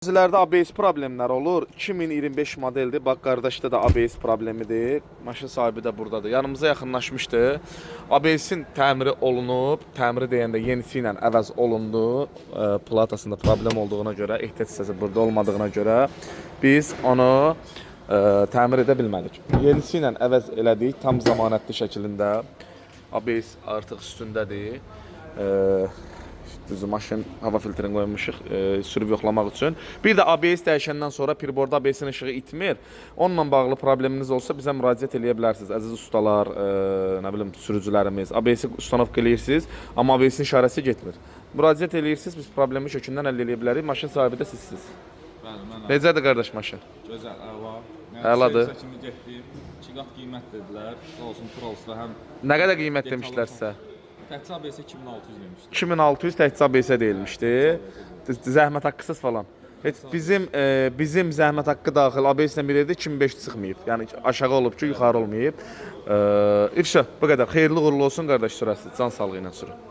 Bizlərdə ABS problemləri olur. 2025 modeldir. Bax, qardaşda da ABS problemidir. Maşın sahibi də buradadır. Yanımıza yaxınlaşmışdı. ABS-in təmiri olunub. Təmiri deyəndə yenisi ilə əvəz olundu. Platasında problem olduğuna görə, ehtiyac hissəsi burada olmadığına görə biz onu təmir edə bilmədik. Yenisi ilə əvəz elədik. Tam zamanətli şəkilində. ABS artıq üstündədir. Düzü maşın hava filtrini qoymuşuq sürüb yoxlamaq üçün. Bir də ABS dəyişəndən sonra pirborda ABS-in işığı itmir. Onunla bağlı probleminiz olsa bizə müraciət eləyə bilərsiniz. Əziz ustalar, nə bilim sürücülərimiz. ABS-i ustanovka eləyirsiniz, amma ABS-in işarəsi getmir. Müraciət eləyirsiniz, biz problemi kökündən həll eləyə bilərik. Maşın sahibi də sizsiniz. Bəli, mənəm. Necədir qardaş maşın? Gözəl, əla. Əladır. Çəkimli getdim. 2 qat qiymət dedilər. Olsun Prolsda həm Nə qədər qiymət demişlər sizə? təkcə ABS 2600 demişdi. 2600 təkcə ABS deyilmişdi. Zəhmət haqqısız falan. Heç bizim zəhmət haqqı daxil ABS-lə bir yerdə 2500 çıxmayıb. Yəni aşağı olub ki, yuxarı olmayıb. İfşa, bu qədər. Xeyirli uğurlu olsun qardaş sürəsi. Can sağlığı ilə sürün.